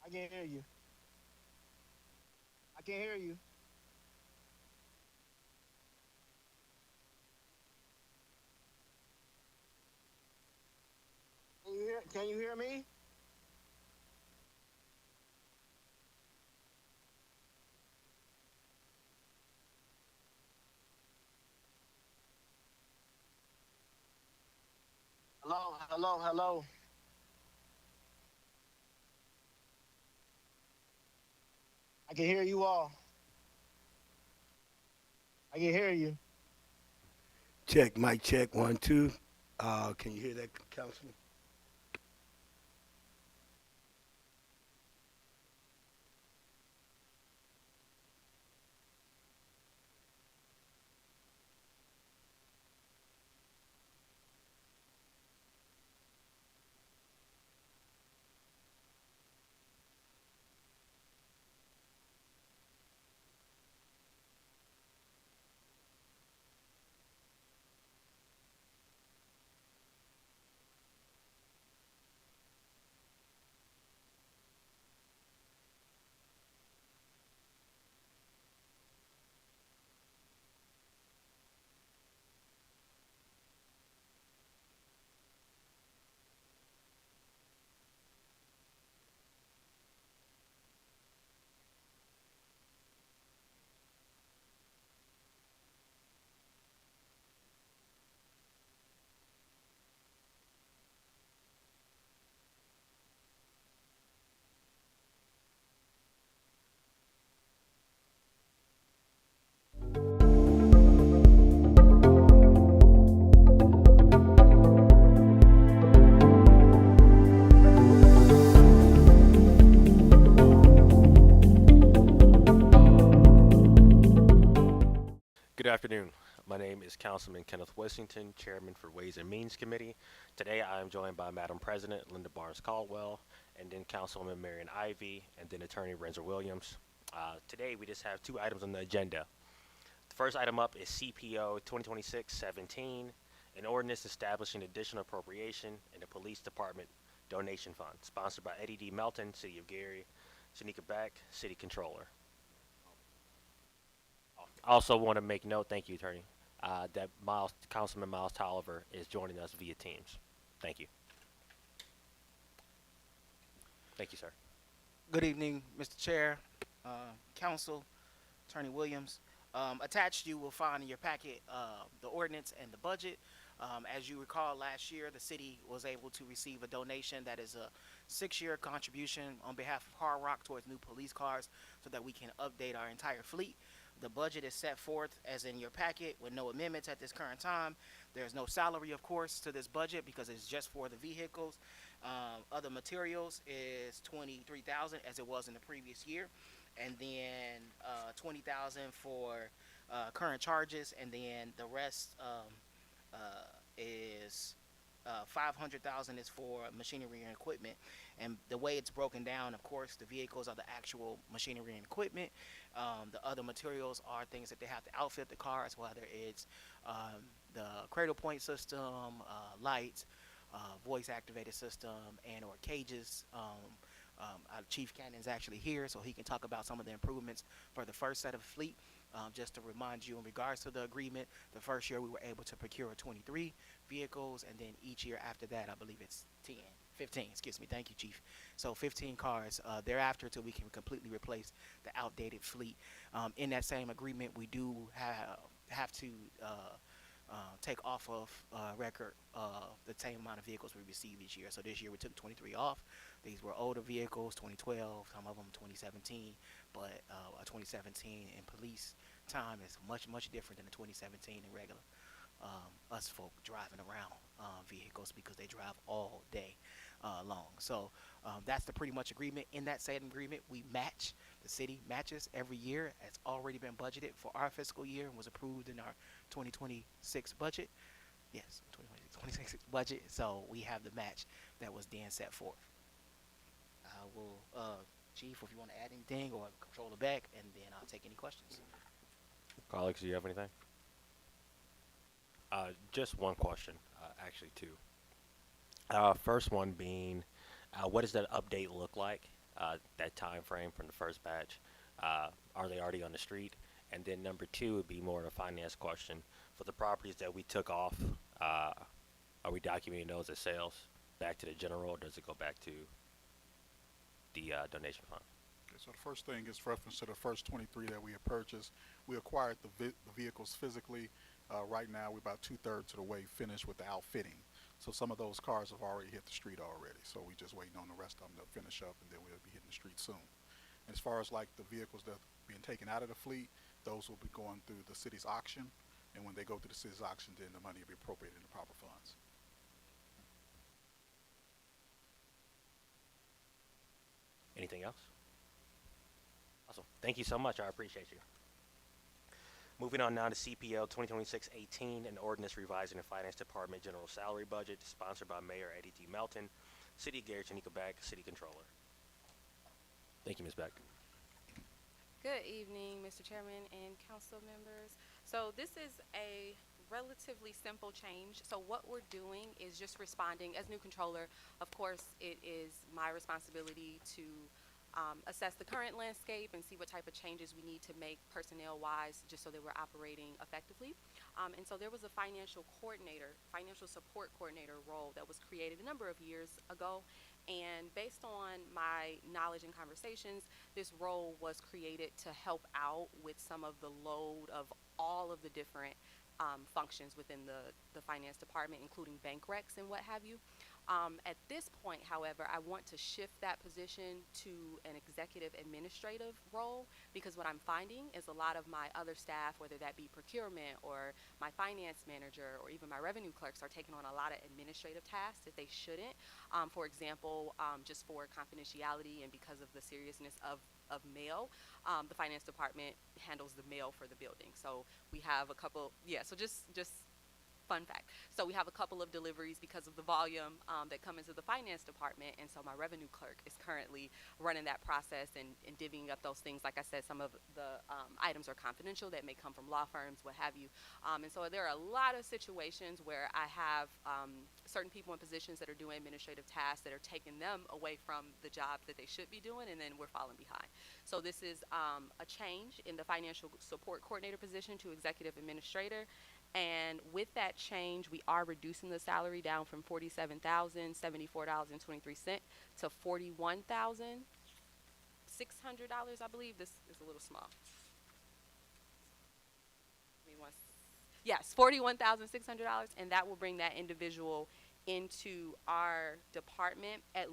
I can't hear you. I can't hear you. Can you hear me? Hello, hello, hello. I can hear you all. I can hear you. Check, mic check, 1, 2. Can you hear that, Councilman? Good afternoon. My name is Councilman Kenneth Wessington, Chairman for Ways and Means Committee. Today I am joined by Madam President Linda Barnes Caldwell, and then Councilwoman Marion Ivy, and then Attorney Renzer Williams. Today we just have two items on the agenda. The first item up is CPO 2026-17, an ordinance establishing additional appropriation in the Police Department Donation Fund, sponsored by Eddie D. Melton, City of Gary, Shanika Beck, City Controller. Also, want to make note, thank you, Attorney, that Councilman Miles Tolliver is joining us via Teams. Thank you. Thank you, sir. Good evening, Mr. Chair, Council, Attorney Williams. Attached, you will find in your packet the ordinance and the budget. As you recall, last year the city was able to receive a donation that is a 6-year contribution on behalf of Hard Rock towards new police cars so that we can update our entire fleet. The budget is set forth as in your packet with no amendments at this current time. There's no salary, of course, to this budget because it's just for the vehicles. Other materials is 23,000 as it was in the previous year, and then 20,000 for current charges, and then the rest is 500,000 is for machinery and equipment. And the way it's broken down, of course, the vehicles are the actual machinery and equipment. The other materials are things that they have to outfit the cars, whether it's the cradle point system, lights, voice activated system, and or cages. Chief Cannon's actually here, so he can talk about some of the improvements for the first set of fleet. Just to remind you, in regards to the agreement, the first year we were able to procure 23 vehicles, and then each year after that, I believe it's 10, 15. Excuse me. Thank you, Chief. So 15 cars thereafter until we can completely replace the outdated fleet. In that same agreement, we do have to take off of record the same amount of vehicles we received each year. So this year we took 23 off. These were older vehicles, 2012, some of them 2017, but a 2017 in police time is much different than a 2017 in regular us folk driving around vehicles because they drive all day long. So that's the pretty much agreement. In that same agreement, we match. The city matches every year. It's already been budgeted for our fiscal year and was approved in our 2026 budget. Yes, 2026 budget. So we have the match that was then set forth. I will, Chief, if you want to add anything or control the back, and then I'll take any questions. Colleagues, do you have anything? Just one question, actually two. First one being, what does that update look like? That time frame from the first batch. Are they already on the street? And then number two would be more of a finance question. For the properties that we took off, are we documenting those as sales back to the general, or does it go back to the donation fund? Okay, so the first thing is reference to the first 23 that we had purchased. We acquired the vehicles physically. Right now, we're about 2/3 of the way finished with the outfitting. So some of those cars have already hit the street already. So we're just waiting on the rest of them to finish up, and then we'll be hitting the street soon. And as far as like the vehicles that are being taken out of the fleet, those will be going through the city's auction. And when they go through the city's auction, then the money will be appropriated in the proper funds. Anything else? Awesome. Thank you so much. I appreciate you. Moving on now to CPL 2026-18, an ordinance revising the Finance Department general salary budget, sponsored by Mayor Eddie D. Melton, City of Gary, Tanika Beck, City Controller. Thank you, Ms. Beck. Good evening, Mr. Chairman and council members. So this is a relatively simple change. So what we're doing is just responding as new controller. Of course, it is my responsibility to assess the current landscape and see what type of changes we need to make personnel-wise, just so that we're operating effectively. And so there was a financial support coordinator role that was created a number of years ago. And based on my knowledge and conversations, this role was created to help out with some of the load of all of the different functions within the finance department, including bank recs and what have you. At this point, however, I want to shift that position to an executive administrative role, because what I'm finding is a lot of my other staff, whether that be procurement or my finance manager or even my revenue clerks, are taking on a lot of administrative tasks that they shouldn't. For example, just for confidentiality and because of the seriousness of mail, the finance department handles the mail for the building. So we have a couple, so just fun fact. So we have a couple of deliveries because of the volume that come into the finance department, and so my revenue clerk is currently running that process and divvying up those things. Like I said, some of the items are confidential that may come from law firms, what have you. And so there are a lot of situations where I have certain people in positions that are doing administrative tasks that are taking them away from the job that they should be doing, and then we're falling behind. So this is a change in the financial support coordinator position to executive administrator. And with that change, we are reducing the salary down from $47,074.23 to $41,600, I believe. This is a little small. Yes, $41,600, and that will bring that individual into our department at a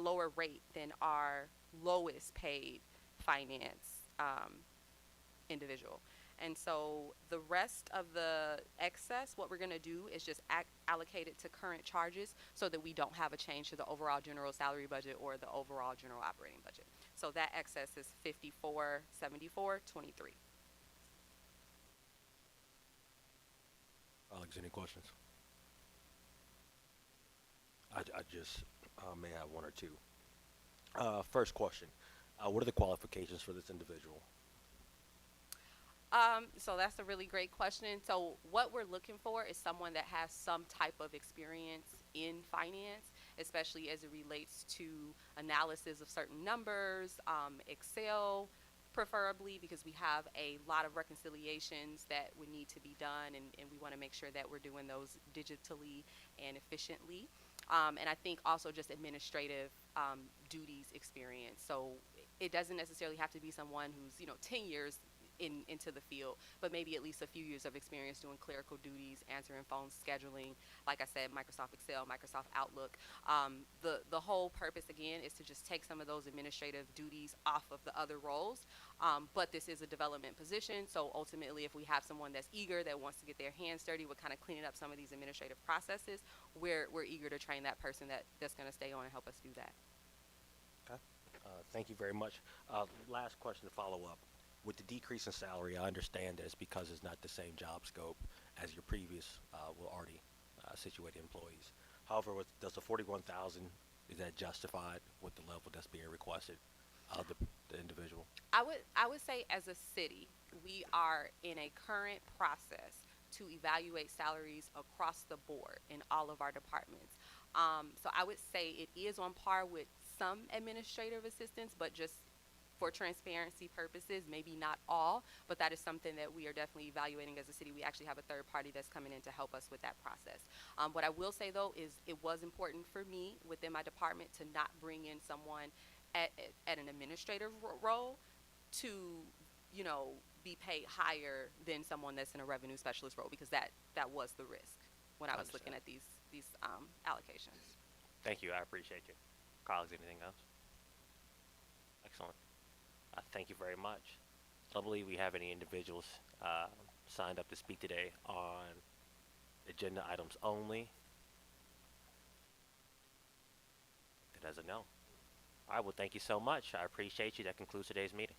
lower rate than our lowest paid finance individual. And so the rest of the excess, what we're going to do is just allocate it to current charges so that we don't have a change to the overall general salary budget or the overall general operating budget. So that excess is $54,74.23. Alex, any questions? I just may have one or two. First question, what are the qualifications for this individual? So that's a really great question. So what we're looking for is someone that has some type of experience in finance, especially as it relates to analysis of certain numbers, Excel preferably, because we have a lot of reconciliations that would need to be done, and we want to make sure that we're doing those digitally and efficiently. And I think also just administrative duties experience. So it doesn't necessarily have to be someone who's 10 years into the field, but maybe at least a few years of experience doing clerical duties, answering phones, scheduling, like I said, Microsoft Excel, Microsoft Outlook. The whole purpose again is to just take some of those administrative duties off of the other roles. But this is a development position, so ultimately, if we have someone that's eager, that wants to get their hands dirty with kind of cleaning up some of these administrative processes, we're eager to train that person that's going to stay on and help us do that. Okay. Thank you very much. Last question to follow up. With the decrease in salary, I understand that it's because it's not the same job scope as your previous, already situated employees. However, does the 41,000, is that justified with the level that's being requested of the individual? I would say as a city, we are in a current process to evaluate salaries across the board in all of our departments. So I would say it is on par with some administrative assistants, but just for transparency purposes, maybe not all, but that is something that we are definitely evaluating as a city. We actually have a third party that's coming in to help us with that process. What I will say though is it was important for me within my department to not bring in someone at an administrative role to, be paid higher than someone that's in a revenue specialist role, because that was the risk when I was looking Understand. at these allocations. Thank you. I appreciate you. Colleagues, anything else? Excellent. Thank you very much. I don't believe we have any individuals signed up to speak today on agenda items only. It as a no. All right. Well, thank you so much. I appreciate you. That concludes today's meeting.